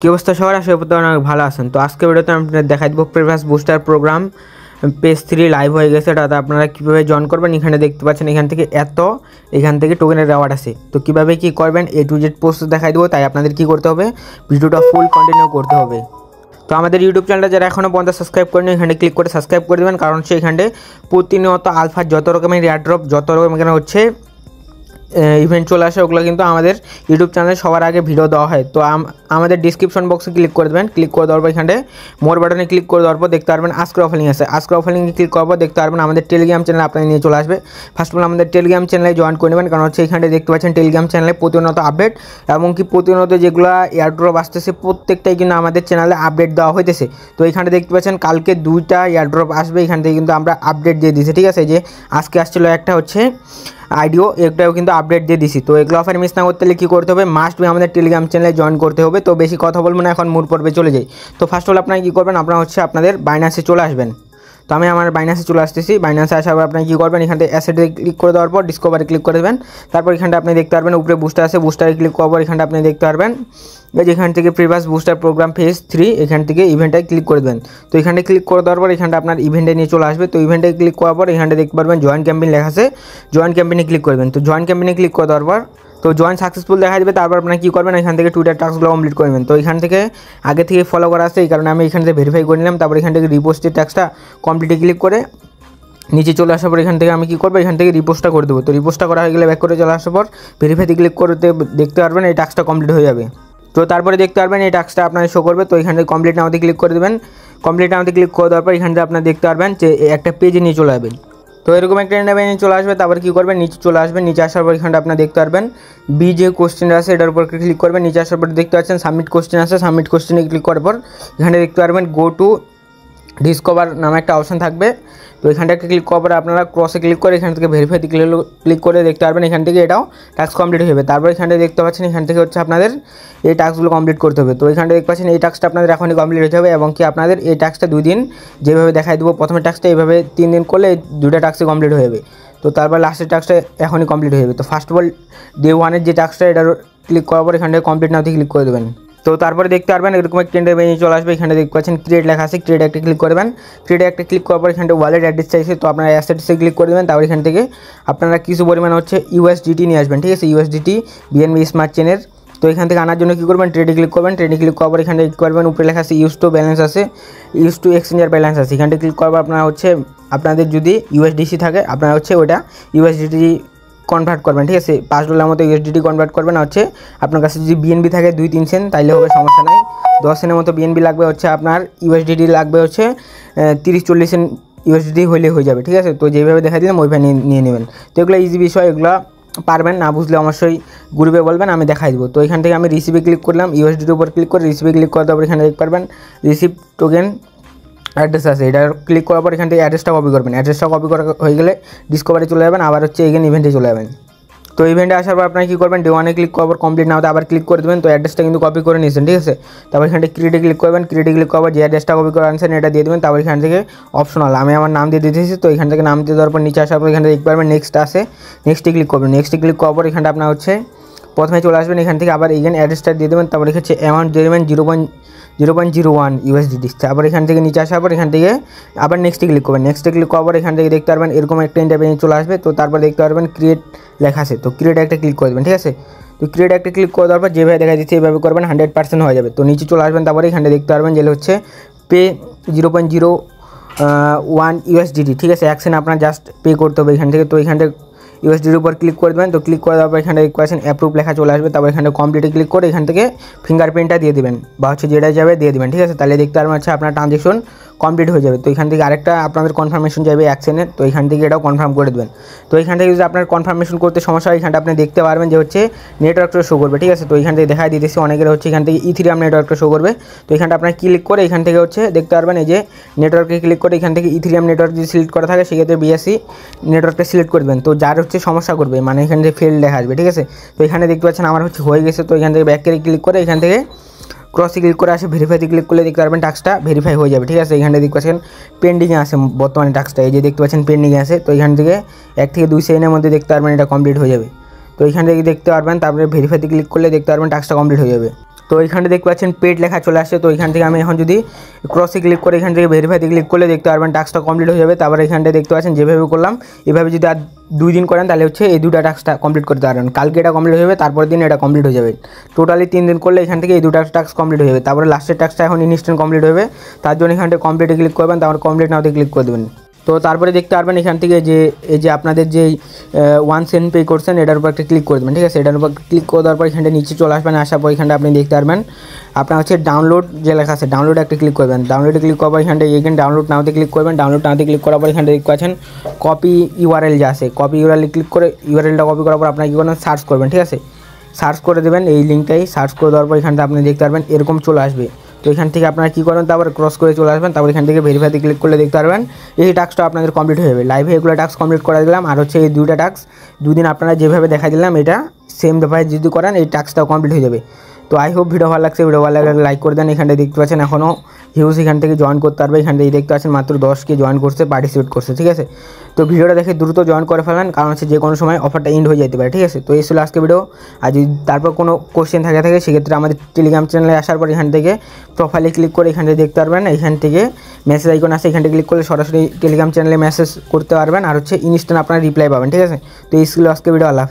কি অবস্থা সবার? আশা করতে অনেক ভালো আছেন। তো আজকে ভিডিওতে আমি আপনাদের দেখাই দেবো previous booster program page 3 live হয়ে গেছে। এটা আপনারা কীভাবে জয়েন করবেন, এখানে দেখতে পাচ্ছেন এখান থেকে টোকেনের রেওয়ার্ড আছে। তো কীভাবে কী করবেন A to Z প্রসেস দেখাই দেবো। তাই আপনাদের কী করতে হবে, ভিডিওটা ফুল কন্টিনিউ করতে হবে। তো আমাদের ইউটিউব চ্যানেলটা যারা এখনও পর্যন্ত সাবস্ক্রাইব করেনি, এখানে ক্লিক করে সাবস্ক্রাইব করে দেবেন, কারণ এখানে প্রতিনিয়ত আলফার যত রকমের এয়ারড্রপ যত রকম এখানে হচ্ছে ইভেন্ট চলে আসে, ওগুলো কিন্তু আমাদের ইউটিউব চ্যানেলে সবার আগে ভিডিও দেওয়া হয়। তো আমাদের ডিসক্রিপশন বক্সে ক্লিক করে দেবেন, ক্লিক করে দেওয়ার পর এখানে মোর বাটনে ক্লিক করে দেওয়ার পর দেখতে পারবেন আস্ক অফারিং আছে। আস্ক অফারিংয়ে ক্লিক করার পর দেখতে পারবেন আমাদের টেলিগ্রাম চ্যানেল আপনাদের নিয়ে চলে আসবে। ফার্স্ট অফ অল আমাদের টেলিগ্রাম চ্যানেলে জয়েন করে নেবেন, কারণ এখানে দেখতে পাচ্ছেন টেলিগ্রাম চ্যানেলে প্রতিনিয়ত আপডেট এবং কি প্রতিনিয়ত যেগুলো এয়ারড্রপ আসতেছে প্রত্যেকটাই কিন্তু আমাদের চ্যানেলে আপডেট দেওয়া হইতেছে। তো এখানে দেখতে পাচ্ছেন কালকে 2টা এয়ারড্রপ আসবে, এখান থেকে কিন্তু আমরা আপডেট দিয়ে দিয়েছি। ঠিক আছে, যে আজকে আসছিল একটা হচ্ছে আইডিও, একটাও কিন্তু আপডেট দিয়ে দিছি। তো এগুলো অফার মিস না করতে হলে কী করতে হবে, মাস্ট বি আমাদের টেলিগ্রাম চ্যানেলে জয়েন করতে হবে। তো বেশি কথা বলবো না, এখন মূল পর্বে চলে যাই। তো ফার্স্ট অফ অল আপনারা কী করবেন, আপনারা হচ্ছে আপনাদের বাইন্যান্সে চলে আসবেন। তো আমি আমার বাইন্যান্সে চলে আসতেছি। বাইন্যান্সে আসার পর আপনি কী করবেন, এখান থেকে অ্যাসেটে ক্লিক করে দেওয়ার পর ডিসকভারে ক্লিক করে দেবেন। তারপর এখানটা আপনি দেখতে পারবেন উপরে বুস্টার আছে, বুস্টারে ক্লিক করার পর এখানটা আপনি দেখতে পারবেন যেখান থেকে প্রিভিয়াস বুস্টার প্রোগ্রাম ফেজ 3 এখান থেকে ইভেন্টে ক্লিক করে দেবেন। তো এখানে ক্লিক করে দেওয়ার পর এখানটা আপনার ইভেন্টে নিয়ে চলে আসবে। তো ইভেন্টে ক্লিক করার পর এখানটা দেখতে পারবেন জয়েন ক্যাম্পেইন লেখা আছে, জয়েন ক্যাম্পেইনে ক্লিক করবেন। তো জয়েন ক্যাম্পেইনে ক্লিক করে দেওয়ার পর তো জয়েন সাকসেসফুল দেখা যাবে। তারপর আপনারা কী করবেন, এখান থেকে টুইটার টাস্কগুলো কমপ্লিট করবেন। তো এখান থেকে আগে থেকে ফলো করা আছে, এই কারণে আমি এখান থেকে ভেরিফাই করে নিলাম। তারপর এখান থেকে রিপোস্টের টাস্কটা কমপ্লিটে ক্লিক করে নিচে চলে আসার পর এখান থেকে আমি কী করবো, এখান থেকে রিপোস্টটা করে দেবো। তো রিপোস্টটা করা হয়ে গেলে ব্যাক করে চলে আসার পর ভেরিফাইতে ক্লিক করতে দেখতে পারবেন এই টাস্কটা কমপ্লিট হয়ে যাবে। তো তারপরে দেখতে পারবেন এই টাস্কটা আপনাদের শো করবে। তো এখান থেকে কমপ্লিট নাওতে ক্লিক করে দেবেন। কমপ্লিট নাওতে ক্লিক করে দেওয়ার পর এখান থেকে আপনারা দেখতে পারবেন যে একটা পেজে নিয়ে চলে যাবেন। তো এরকম একটা ইন্টারভিউ নিয়ে চলে আসবে। তারপর কী করবেন, নিচে চলে আসবেন। নিচে আসার পর এখানটা আপনারা দেখতে পারবেন বি যে কোশ্চেন আছে এটার উপর ক্লিক করবেন। নিচে আসার পর দেখতে পাচ্ছেন সাবমিট কোশ্চেন আছে, সাবমিট কোশ্চেনে ক্লিক করার পর এখানে দেখতে পারবেন গো টু ডিসকভার নামে একটা অপশন থাকবে। তো এখানটাকে ক্লিক করার পরে আপনারা ক্রসে ক্লিক করে এখান থেকে ভেরিফাইতে ক্লিক করে দেখতে পারবেন এখান থেকে এটাও টাস্ক কমপ্লিট হয়ে যাবে। তারপর এখানটা দেখতে পাচ্ছেন এখান থেকে হচ্ছে আপনাদের এই টাস্কগুলো কমপ্লিট করতে হবে। তো এখানটা দেখতে পাচ্ছেন এই টাস্কটা আপনাদের এখনই কমপ্লিট হতে হবে এবং কি আপনাদের এই টাস্কটা 2 দিন যেভাবে দেখাই দেবো, প্রথমে টাস্কটা এইভাবে 3 দিন করলে এই 2টা টাস্কই কমপ্লিট হয়ে যাবে। তো তারপর লাস্টের টাস্কটা এখনই কমপ্লিট হয়ে যাবে। তো ফার্স্ট অফ অল ডে 1-এর যে টাস্কটা এটার ক্লিক করার পর এখান থেকে কমপ্লিট নাওতে ক্লিক করে দেবেন। তো তারপরে দেখতে পারবেন এরকম একটা ইন্টারভিউ চলে আসবে। এখানে দেখতে পাচ্ছেন ক্রিয়েট লেখা আছে, ক্রিয়েট একটা ক্লিক করবেন। ক্রিয়েট একটা ক্লিক করার পর এখানে ওয়ালেট অ্যাড্রেস চাইছে, তো আপনারা অ্যাসেটসে ক্লিক করে দেবেন। তারপর এখান থেকে আপনারা কিছু পরিমাণ হচ্ছে USDT নিয়ে আসবেন। ঠিক আছে, USDT BNB স্মার্ট চেনের। তো এখান থেকে আনার জন্য কী করবেন, ট্রেডে ক্লিক করবেন। ট্রেডে ক্লিক করার পর এখানে ক্লিক করবেন, উপরে লেখা আছে ইউজ টু ব্যালেন্স আছে, ইউজ টু এক্সচেঞ্জার ব্যালেন্স আছে। এখানে ক্লিক করার পর আপনারা হচ্ছে আপনাদের যদি USDC থাকে আপনারা হচ্ছে ওটা USDT কনভার্ট করবেন। ঠিক আছে, $5 মতো USDT কনভার্ট করবেন। হচ্ছে আপনার কাছে যদি BNB থাকে 2-3 সেন্ট তাইলে হবে, সমস্যা নাই। 10 সেন্টের মতো BNB লাগবে, হচ্ছে আপনার USDT লাগবে হচ্ছে 30-40 সেন্ট USDT হইলে হয়ে যাবে। ঠিক আছে, তো যেভাবে দেখা দিলাম ওইভাবে নিয়ে নেবেন। তো এগুলো ইজি বিষয়, এগুলো পারবেন, না বুঝলে অবশ্যই গ্রুপে বলবেন, আমি দেখাই দেবো। তো এখান থেকে আমি রিসিভে ক্লিক করলাম, USDTর উপর ক্লিক করে রিসিভে ক্লিক করে দেওয়ার পর এখানে দেখতে পারবেন রিসিভ টোকেন অ্যাড্রেস আছে, এটা ক্লিক করার পর এখান থেকে অ্যাড্রেসটা কপি করবেন। অ্যাড্রেসটা কপি করা হয়ে গেলে ডিসকভারে চলে যাবেন, আবার হচ্ছে এগেন ইভেন্টে চলে যাবেন। তো ইভেন্টে আসার পর আপনারা কী করবেন, ডে 1-এ ক্লিক করার পর কমপ্লিট না হতে আবার ক্লিক করে দেবেন। তো অ্যাড্রেসটা কিন্তু কপি করে নিয়েছেন। ঠিক আছে, তারপর এখানে ক্রিয়েটে ক্লিক করবেন। ক্রিয়েটে ক্লিক করার পর যে অ্যাড্রেসটা কপি করে আনছেন এটা দিয়ে দেবেন। তারপর এখান থেকে অপশনাল আমি আমার নাম দিয়ে দিতেছি। তো এখান থেকে নাম দিয়ে দেওয়ার পর নিচে আসার পর এখানে দেখতে পারবেন নেক্সট আছে, নেক্সটে ক্লিক করবেন। নেক্সটে ক্লিক করার পর এখানটা আপনার হচ্ছে প্রথমে চলে আসবেন, এখান থেকে আবার এগেন অ্যাড্রেসটা দিয়ে দেবেন। তারপর হচ্ছে অ্যামাউন্ট দিয়ে দেবেন 0.01 USDT। আবার এখান থেকে নিচে আসার পর এখান থেকে আবার নেক্সটে ক্লিক করবেন। নেক্সটে ক্লিক করার পর এখান থেকে দেখতে পারবেন এরকম একটা ইন্টারভিউ চলে আসবে। তো তারপর দেখতে পারবেন ক্রিয়েট লেখা আছে, তো ক্রিয়েট একটা ক্লিক করে দেবেন। ঠিক আছে, তো ক্রিয়েট একটা ক্লিক করে দেওয়ার পর যেভাবে দেখা দিচ্ছে এইভাবে করবেন, 100% হয়ে যাবে। তো নিচে চলে আসবেন, তারপরে এখানে দেখতে পারবেন যে হচ্ছে পে 0.01 USDT। ঠিক আছে, অ্যাকশন আপনার জাস্ট পে করতে হবে এখান থেকে। তো এখান থেকে USDTর উপর ক্লিক করে দেবেন। তো ক্লিক করে দেওয়ার পর এখানে কোয়েশ্চেন অ্যাপ্রুভ লেখা চলে আসবে। তারপর এখানে কমপ্লিটে ক্লিক করে এখান থেকে ফিঙ্গারপ্রিন্টটা দিয়ে দেবেন বা হচ্ছে যেটা যাবে দিয়ে দেবেন। ঠিক আছে, তাহলে দেখতে পারবেন হচ্ছে আপনার ট্রানজেকশন কমপ্লিট হয়ে যাবে। তো এখান থেকে আরেকটা আপনাদের কনফার্মেশন যাবে অ্যাকশনের, তো এখান থেকে এটাও কনফার্ম করে দেবেন। তো এখান থেকে যদি আপনার কনফার্মেশন করতে সমস্যা হয় এখানটা আপনি দেখতে পারবেন যে হচ্ছে নেটওয়ার্কটা শো করবে। ঠিক আছে, তো এখান থেকে দেখাই দিতেছি অনেকের হচ্ছে এখান থেকে ইথিরিয়াম নেটওয়ার্কটা শো করবে। তো এখানটা আপনার ক্লিক করে এখান থেকে হচ্ছে দেখতে পারবেন এই যে নেটওয়ার্কে ক্লিক করে এখান থেকে ইথিরিয়াম নেটওয়ার্ক যদি সিলেক্ট করা থাকে সেক্ষেত্রে BSC নেটওয়ার্কটা সিলেক্ট করবেন। তো যার হচ্ছে সমস্যা করবে মানে এখান থেকে ফেল দেখা আসবে। ঠিক আছে, তো এখানে দেখতে পাচ্ছেন আমার হচ্ছে হয়ে গেছে। তো এখান থেকে ব্যাক করে ক্লিক করে এখান থেকে ক্রসে ক্লিক করে আসে ভেরিফাইতে ক্লিক করলে দেখতে পারবেন টাস্কটা ভেরিফাই হয়ে যাবে। ঠিক আছে, এখানে দেখতে পাচ্ছেন পেন্ডিংয়ে আছে বর্তমানে টাস্কটা, এই যে দেখতে পাচ্ছেন পেন্ডিংয়ে আছে। তো এখান থেকে 1 থেকে 2 সেকেন্ডের মধ্যে দেখতে পারবেন এটা কমপ্লিট হয়ে যাবে। তো এখান থেকে দেখতে পারবেন, তারপরে ভেরিফাইতে ক্লিক করলে দেখতে পারবেন টাস্কটা কমপ্লিট হয়ে যাবে। তো এখানে দেখতে পাচ্ছেন পেড লেখা চলে আসছে। তো এখান থেকে আমি এখন যদি ক্রসে ক্লিক করে এখান থেকে ভেরিফাইতে ক্লিক করলে দেখতে পারবেন টাস্কটা কমপ্লিট হয়ে যাবে। তারপরে এখানটা দেখতে পাচ্ছেন যেভাবে করলাম এভাবে যদি আর 2 দিন করেন তাহলে হচ্ছে এই 2টা টাস্কটা কমপ্লিট করতে পারবেন। কালকে এটা কমপ্লিট হয়ে যাবে, তারপরের দিন এটা কমপ্লিট হয়ে যাবে। টোটালি 3 দিন করলে এখান থেকে এই 2টা টাস্ক কমপ্লিট হয়ে যাবে। তারপরে লাস্টের টাস্কটা এখন ইনস্ট্যান্ট কমপ্লিট হবে, তার জন্য এখানটা কমপ্লিটে ক্লিক করবেন, তারপর কমপ্লিট নাওতে ক্লিক করে দেবেন। তো তারপরে দেখতে পারবেন এখান থেকে যে এই যে আপনাদের যে 1 সেন্ট পে করছেন এটার উপর একটা ক্লিক করে দেবেন, ঠিক আছে। এটার উপর ক্লিক করে দেওয়ার পর এখানটা নিচে চলে আসবেন, আসার পর এখানটা আপনি দেখতে পারবেন আপনার হচ্ছে ডাউনলোড যে লেখা আছে ডাউনলোডে একটা ক্লিক করবেন। ডাউনলোডে ক্লিক করার পর এখানটা এগেন ডাউনলোড নাওতে ক্লিক করবেন। ডাউনলোড নাওতে ক্লিক করার পর এখানটা দেখতে পাচ্ছেন কপি ইউআরএল যে আছে, কপি ইউআরএল ক্লিক করে ইউআরএলটা কপি করার পর আপনার কী করবেন সার্চ করবেন, ঠিক আছে। সার্চ করে দেবেন এই লিঙ্কটাই, সার্চ করে দেওয়ার পর এখানটা আপনি দেখতে পারবেন এরকম চলে আসবে। তো এখান থেকে আপনারা কী করবেন তারপর ক্রস করে চলে আসবেন, তারপর এখান থেকে ভেরিফাইতে ক্লিক করলে দেখতে পারবেন এই টাস্কটা আপনাদের কমপ্লিট হয়ে যাবে। লাইভে এগুলো টাস্ক কমপ্লিট করে দিলাম, আর হচ্ছে এই 2টা টাস্ক 2 দিন আপনারা যেভাবে দেখা দিলাম এটা সেম ভাবে যদি করেন এই টাস্কটাও কমপ্লিট হয়ে যাবে। তো আই হোপ ভিডিও ভালো লাগছে, ভিডিও ভালো লাগলে লাইক করে দেন। এখানটা দেখতে পাচ্ছেন এখনও হিউজ এখান থেকে জয়েন করতে পারবে। এখান থেকে দেখতে পাচ্ছেন মাত্র 10কে জয়েন করছে, পার্টিসিপেট করছে, ঠিক আছে। তো ভিডিওটা দেখে দ্রুত জয়েন করে ফেলেন, কারণ হচ্ছে যে কোনো সময় অফারটা এন্ড হয়ে যেতে পারে, ঠিক আছে। তো এই ছিল আজকে ভিডিও। আর যদি তারপর কোনো কোশ্চেন থাকে সেক্ষেত্রে আমাদের টেলিগ্রাম চ্যানেলে আসার পর এখান থেকে প্রোফাইলে ক্লিক করে এখান থেকে দেখতে পারবেন এখান থেকে মেসেজ আইকন আছে, এখান থেকে ক্লিক করলে সরাসরি টেলিগ্রাম চ্যানেলে মেসেজ করতে পারবেন, আর হচ্ছে ইনস্ট্যান্ট আপনার রিপ্লাই পাবেন, ঠিক আছে। তো এই ছিল আজকে ভিডিও। আল্লাহ।